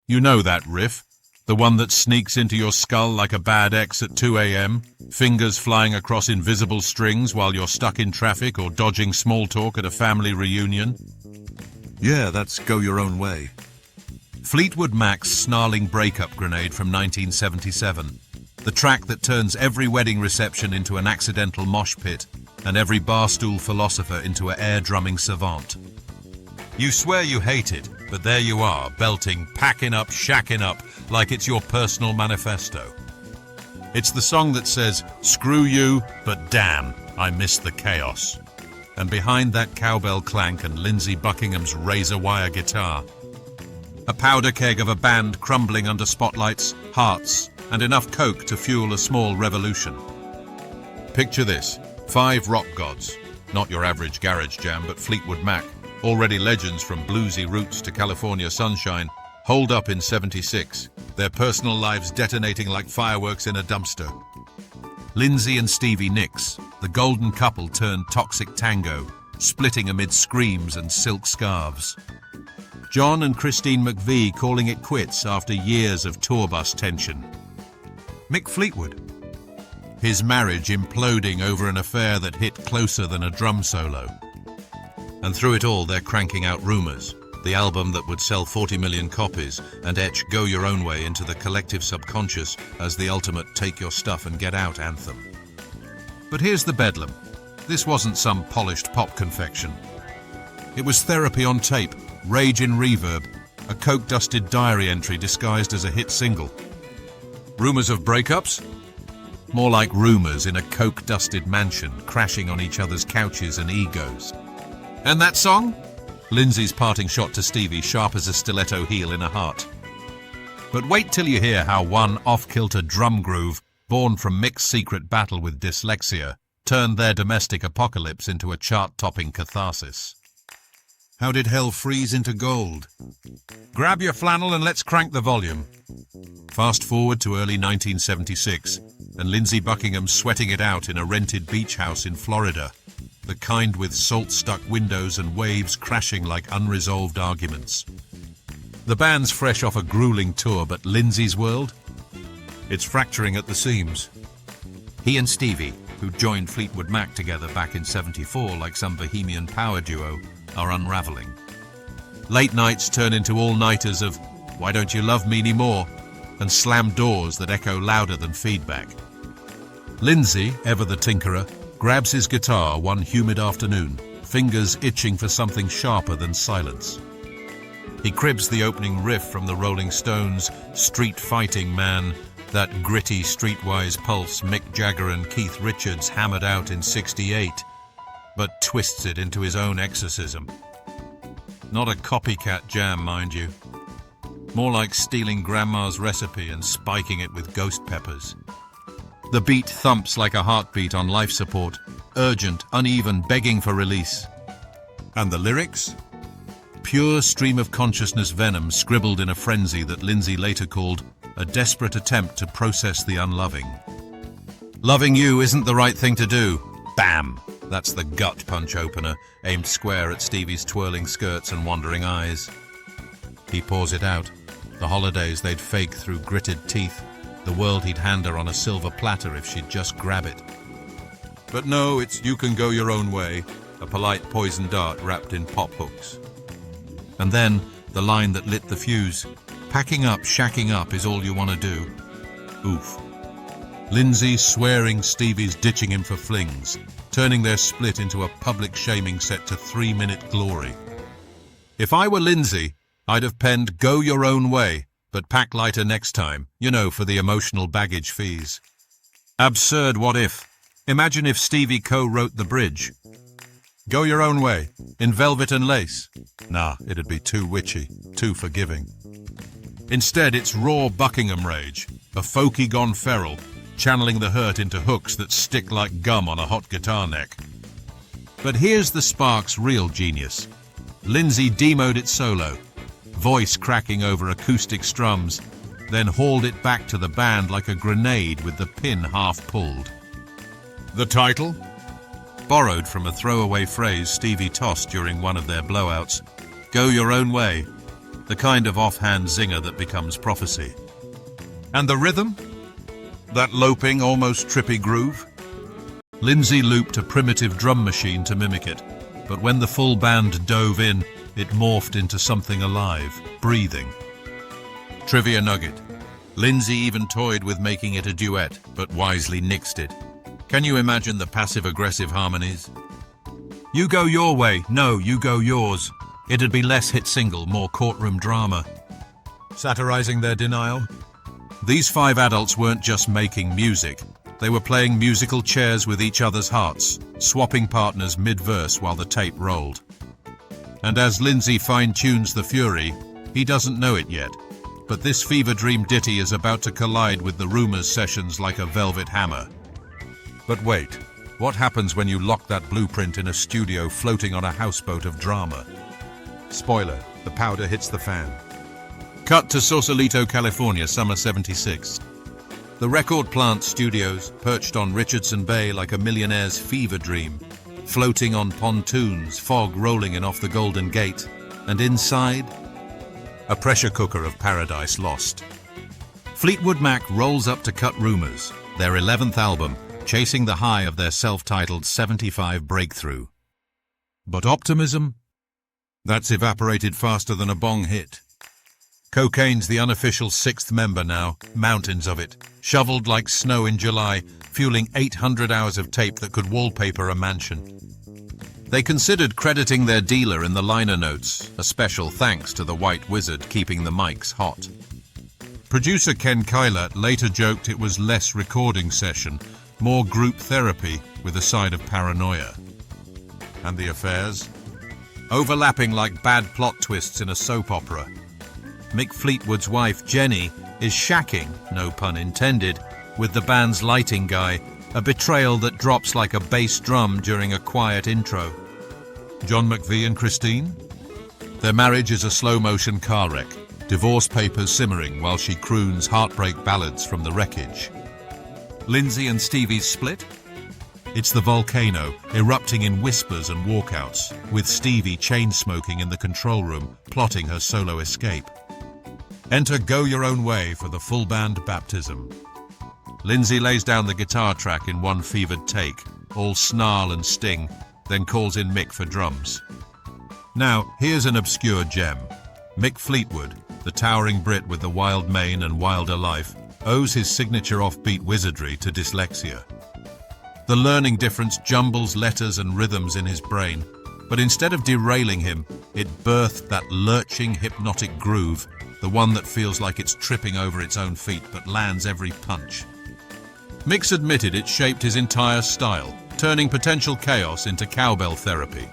You know that riff? The one that sneaks into your skull like a bad ex at 2 a.m., fingers flying across invisible strings while you're stuck in traffic or dodging small talk at a family reunion? Yeah, that's Go Your Own Way. Fleetwood Mac's snarling Breakup grenade from 1977. The track that turns every wedding reception into an accidental mosh pit and every barstool philosopher into an air-drumming savant. You swear you hate it, but there you are, belting "Packing Up, Shacking Up" like it's your personal manifesto. It's the song that says, "Screw you, but damn, I miss the chaos." And behind that cowbell clank and Lindsey Buckingham's razor wire guitar, a powder keg of a band crumbling under spotlights, hearts, and enough coke to fuel a small revolution. Picture this, 5 rock gods, not your average garage jam, but Fleetwood Mac, already legends from bluesy roots to California sunshine, holed up in 76, their personal lives detonating like fireworks in a dumpster. Lindsey and Stevie Nicks, the golden couple turned toxic tango, splitting amid screams and silk scarves. John and Christine McVie calling it quits after years of tour bus tension. Mick Fleetwood, his marriage imploding over an affair that hit closer than a drum solo. And through it all, they're cranking out Rumours, the album that would sell 40 million copies and etch Go Your Own Way into the collective subconscious as the ultimate take your stuff and get out anthem. But here's the bedlam. This wasn't some polished pop confection. It was therapy on tape, rage in reverb, a coke-dusted diary entry disguised as a hit single. Rumours of breakups? More like rumours in a coke-dusted mansion, crashing on each other's couches and egos. And that song? Lindsey's parting shot to Stevie, sharp as a stiletto heel in a heart. But wait till you hear how one off-kilter drum groove, born from Mick's secret battle with dyslexia, turned their domestic apocalypse into a chart-topping catharsis. How did hell freeze into gold? Grab your flannel and let's crank the volume. Fast forward to early 1976, and Lindsey Buckingham's sweating it out in a rented beach house in Florida, the kind with salt-stuck windows and waves crashing like unresolved arguments. The band's fresh off a grueling tour, but Lindsey's world? It's fracturing at the seams. He and Stevie, who joined Fleetwood Mac together back in '74 like some bohemian power duo, are unraveling. Late nights turn into all-nighters of "Why Don't You Love Me Anymore?" and slam doors that echo louder than feedback. Lindsey, ever the tinkerer, grabs his guitar one humid afternoon, fingers itching for something sharper than silence. He cribs the opening riff from the Rolling Stones' Street Fighting Man, that gritty streetwise pulse Mick Jagger and Keith Richards hammered out in '68, but twists it into his own exorcism. Not a copycat jam, mind you. More like stealing Grandma's recipe and spiking it with ghost peppers. The beat thumps like a heartbeat on life support, urgent, uneven, begging for release. And the lyrics? Pure stream of consciousness venom scribbled in a frenzy that Lindsey later called a desperate attempt to process the unloving. Loving you isn't the right thing to do. Bam! That's the gut punch opener, aimed square at Stevie's twirling skirts and wandering eyes. He pours it out. The holidays they'd fake through gritted teeth. The world he'd hand her on a silver platter if she'd just grab it. But no, it's "You Can Go Your Own Way," a polite poison dart wrapped in pop hooks. And then, the line that lit the fuse, "Packing up, shacking up is all you want to do." Oof. Lindsey swearing Stevie's ditching him for flings, turning their split into a public shaming set to 3-minute glory. If I were Lindsey, I'd have penned "Go Your Own Way," but pack lighter next time, you know, for the emotional baggage fees. Absurd what if. Imagine if Stevie co-wrote the bridge. "Go your own way, in velvet and lace." Nah, it'd be too witchy, too forgiving. Instead, it's raw Buckingham rage, a folky gone feral, channeling the hurt into hooks that stick like gum on a hot guitar neck. But here's the spark's real genius. Lindsey demoed it solo, voice cracking over acoustic strums, then hauled it back to the band like a grenade with the pin half pulled. The title? Borrowed from a throwaway phrase Stevie tossed during one of their blowouts. "Go your own way." the kind of offhand zinger that becomes prophecy. And the rhythm? That loping, almost trippy groove? Lindsey looped a primitive drum machine to mimic it, but when the full band dove in, it morphed into something alive, breathing. Trivia nugget. Lindsey even toyed with making it a duet, but wisely nixed it. Can you imagine the passive-aggressive harmonies? You go your way, no, you go yours. It'd be less hit single, more courtroom drama. Satirizing their denial? These five adults weren't just making music. They were playing musical chairs with each other's hearts, swapping partners mid-verse while the tape rolled. And as Lindsey fine-tunes the fury, he doesn't know it yet, but this fever dream ditty is about to collide with the Rumours sessions like a velvet hammer. But wait, what happens when you lock that blueprint in a studio floating on a houseboat of drama? Spoiler, the powder hits the fan. Cut to Sausalito, California, summer '76. The record plant studios, perched on Richardson Bay like a millionaire's fever dream, floating on pontoons, fog rolling in off the Golden Gate, and inside, a pressure cooker of Paradise Lost. Fleetwood Mac rolls up to cut Rumours, their 11th album, chasing the high of their self-titled '75 breakthrough. But optimism? That's evaporated faster than a bong hit. Cocaine's the unofficial sixth member now, mountains of it, shoveled like snow in July, fueling 800 hours of tape that could wallpaper a mansion. They considered crediting their dealer in the liner notes, a special thanks to the White Wizard keeping the mics hot. Producer Ken Kyler later joked it was less recording session, more group therapy with a side of paranoia. And the affairs? Overlapping like bad plot twists in a soap opera. Mick Fleetwood's wife, Jenny, is shacking, no pun intended, with the band's lighting guy, a betrayal that drops like a bass drum during a quiet intro. John McVie and Christine? Their marriage is a slow-motion car wreck, divorce papers simmering while she croons heartbreak ballads from the wreckage. Lindsey and Stevie's split? It's the volcano, erupting in whispers and walkouts, with Stevie chain-smoking in the control room, plotting her solo escape. Enter Go Your Own Way for the full band baptism. Lindsey lays down the guitar track in one fevered take, all snarl and sting, then calls in Mick for drums. Now, here's an obscure gem. Mick Fleetwood, the towering Brit with the wild mane and wilder life, owes his signature offbeat wizardry to dyslexia. The learning difference jumbles letters and rhythms in his brain, but instead of derailing him, it birthed that lurching, hypnotic groove, the one that feels like it's tripping over its own feet but lands every punch. Mick's admitted it shaped his entire style, turning potential chaos into cowbell therapy.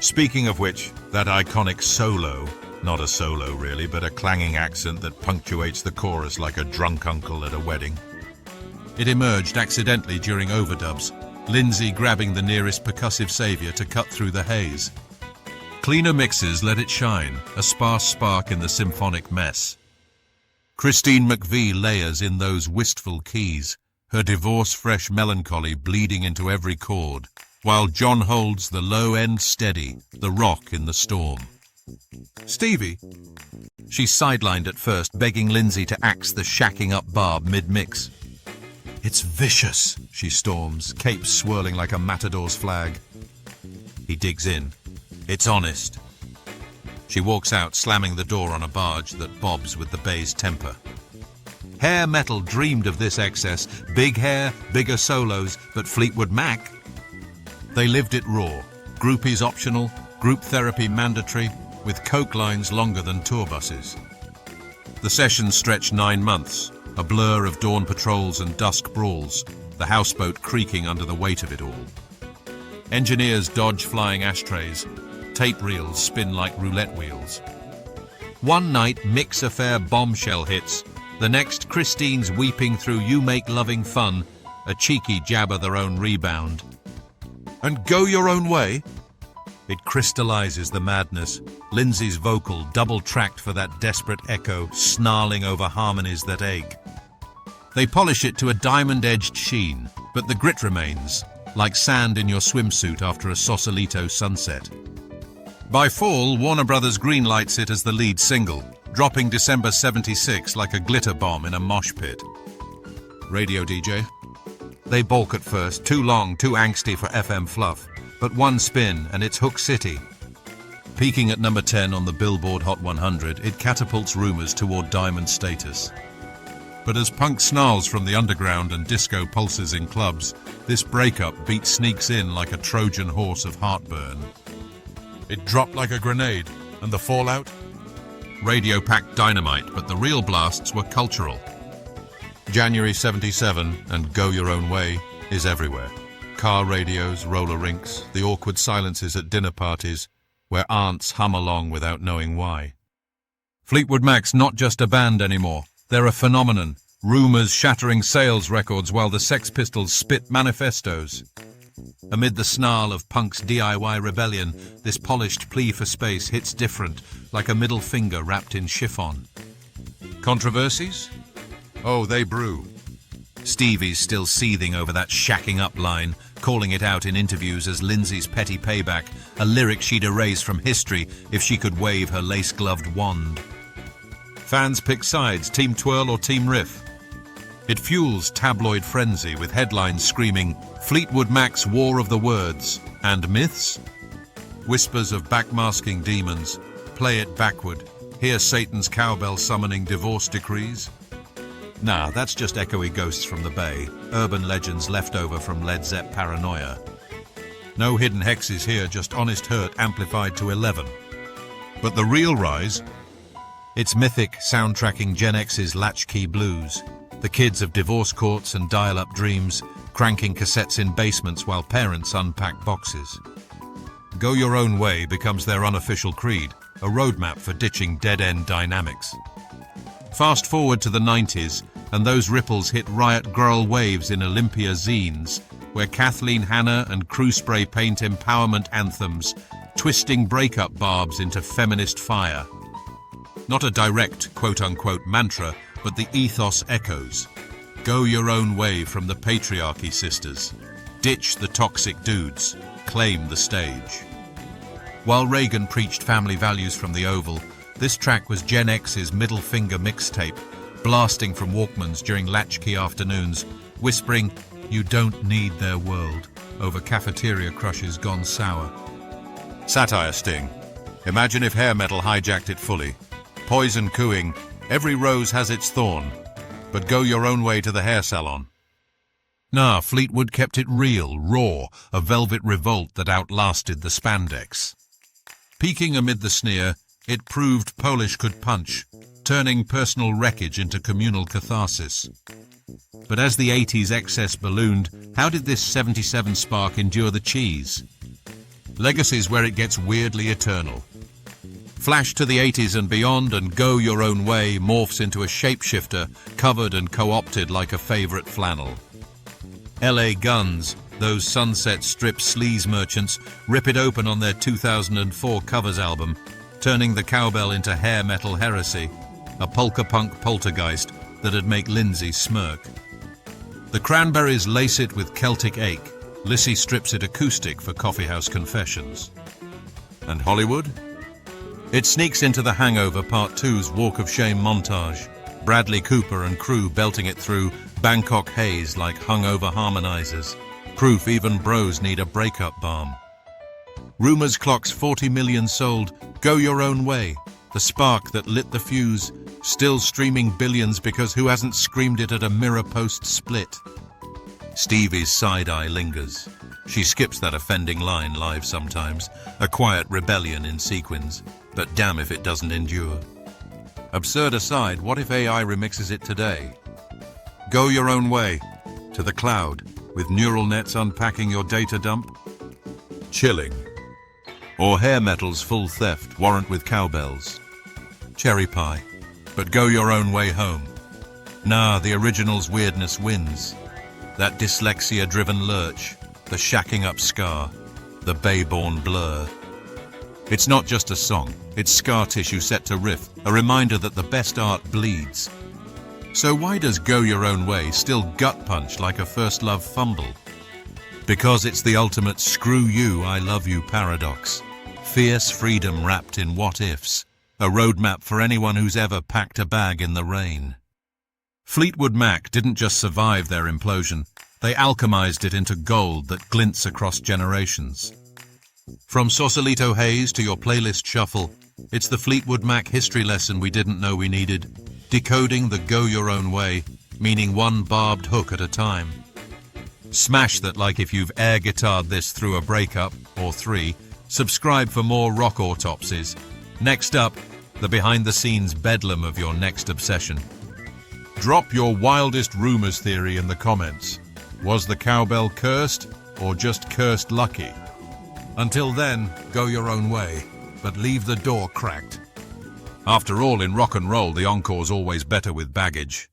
Speaking of which, that iconic solo, not a solo really, but a clanging accent that punctuates the chorus like a drunk uncle at a wedding. It emerged accidentally during overdubs, Lindsey grabbing the nearest percussive savior to cut through the haze. Cleaner mixes let it shine, a sparse spark in the symphonic mess. Christine McVie layers in those wistful keys, her divorce-fresh melancholy bleeding into every chord, while John holds the low end steady, the rock in the storm. Stevie? She's sidelined at first, begging Lindsey to axe the shacking up barb mid-mix. It's vicious, she storms, cape swirling like a matador's flag. He digs in. It's honest. She walks out, slamming the door on a barge that bobs with the bay's temper. Hair metal dreamed of this excess, big hair, bigger solos, but Fleetwood Mac? They lived it raw, groupies optional, group therapy mandatory, with coke lines longer than tour buses. The sessions stretched 9 months, a blur of dawn patrols and dusk brawls, the houseboat creaking under the weight of it all. Engineers dodge flying ashtrays, tape reels spin like roulette wheels. One night, Mick's affair bombshell hits. The next, Christine's weeping through You Make Loving Fun, a cheeky jab of their own rebound. And Go Your Own Way? It crystallizes the madness. Lindsey's vocal double-tracked for that desperate echo, snarling over harmonies that ache. They polish it to a diamond-edged sheen, but the grit remains, like sand in your swimsuit after a Sausalito sunset. By fall, Warner Brothers greenlights it as the lead single, dropping December 76 like a glitter bomb in a mosh pit. Radio DJ? They balk at first, too long, too angsty for FM fluff, but one spin and it's Hook City. Peaking at number 10 on the Billboard Hot 100, it catapults Rumours toward diamond status. But as punk snarls from the underground and disco pulses in clubs, this breakup beat sneaks in like a Trojan horse of heartburn. It dropped like a grenade, and the fallout? Radio-packed dynamite, but the real blasts were cultural. January 77 and Go Your Own Way is everywhere. Car radios, roller rinks, the awkward silences at dinner parties, where aunts hum along without knowing why. Fleetwood Mac's not just a band anymore. They're a phenomenon. Rumours shattering sales records while the Sex Pistols spit manifestos. Amid the snarl of punk's DIY rebellion, this polished plea for space hits different, like a middle finger wrapped in chiffon. Controversies? Oh, they brew. Stevie's still seething over that shacking up line, calling it out in interviews as Lindsey's petty payback, a lyric she'd erase from history if she could wave her lace-gloved wand. Fans pick sides, Team Twirl or Team Riff. It fuels tabloid frenzy with headlines screaming, Fleetwood Mac's War of the Words, and myths? Whispers of backmasking demons, play it backward, hear Satan's cowbell summoning divorce decrees? Nah, that's just echoey ghosts from the Bay, urban legends left over from Led Zepp paranoia. No hidden hexes here, just honest hurt amplified to 11. But the real rise? It's mythic soundtracking Gen X's latchkey blues, the kids of divorce courts and dial-up dreams, cranking cassettes in basements while parents unpack boxes. Go Your Own Way becomes their unofficial creed, a roadmap for ditching dead-end dynamics. Fast forward to the 90s, and those ripples hit riot grrrl waves in Olympia zines, where Kathleen Hanna and crew spray paint empowerment anthems, twisting breakup barbs into feminist fire. Not a direct quote-unquote mantra, but the ethos echoes. Go your own way from the patriarchy sisters. Ditch the toxic dudes. Claim the stage. While Reagan preached family values from the Oval, this track was Gen X's middle finger mixtape, blasting from Walkmans during latchkey afternoons, whispering, "You don't need their world," over cafeteria crushes gone sour. Satire sting. Imagine if hair metal hijacked it fully. Poison cooing, every rose has its thorn, but go your own way to the hair salon. Nah, Fleetwood kept it real, raw, a velvet revolt that outlasted the spandex. Peaking amid the sneer, it proved Polish could punch, turning personal wreckage into communal catharsis. But as the 80s excess ballooned, how did this 77 spark endure the cheese? Legacy's where it gets weirdly eternal. Flash to the 80s and beyond, and Go Your Own Way morphs into a shapeshifter, covered and co-opted like a favorite flannel. LA Guns, those Sunset Strip sleaze merchants, rip it open on their 2004 covers album, turning the cowbell into hair metal heresy, a polka punk poltergeist that'd make Lindsey smirk. The Cranberries lace it with Celtic ache, Lissy strips it acoustic for Coffeehouse Confessions. And Hollywood? It sneaks into the Hangover Part 2's Walk of Shame montage, Bradley Cooper and crew belting it through Bangkok haze like hungover harmonizers, proof even bros need a breakup balm. Rumours clocks 40 million sold, Go Your Own Way, the spark that lit the fuse, still streaming billions because who hasn't screamed it at a mirror post split? Stevie's side-eye lingers. She skips that offending line live sometimes, a quiet rebellion in sequins, but damn if it doesn't endure. Absurd aside, what if AI remixes it today? Go Your Own Way, to the cloud, with neural nets unpacking your data dump? Chilling. Or hair metal's full theft, warrant with cowbells? Cherry pie. But Go Your Own Way home. Nah, the original's weirdness wins. That dyslexia-driven lurch, the shacking up scar, the bay-born blur. It's not just a song, it's scar tissue set to riff, a reminder that the best art bleeds. So why does Go Your Own Way still gut punch like a first love fumble? Because it's the ultimate screw you, I love you paradox. Fierce freedom wrapped in What-Ifs, a roadmap for anyone who's ever packed a bag in the rain. Fleetwood Mac didn't just survive their implosion, they alchemized it into gold that glints across generations. From Sausalito haze to your playlist shuffle, it's the Fleetwood Mac history lesson we didn't know we needed, decoding the go your own way, meaning one barbed hook at a time. Smash that like if you've air guitared this through a breakup, or 3. Subscribe for more rock autopsies. Next up, the behind-the-scenes bedlam of your next obsession. Drop your wildest Rumours theory in the comments. Was the cowbell cursed, or just cursed lucky? Until then, go your own way, but leave the door cracked. After all, in rock and roll, the encore's always better with baggage.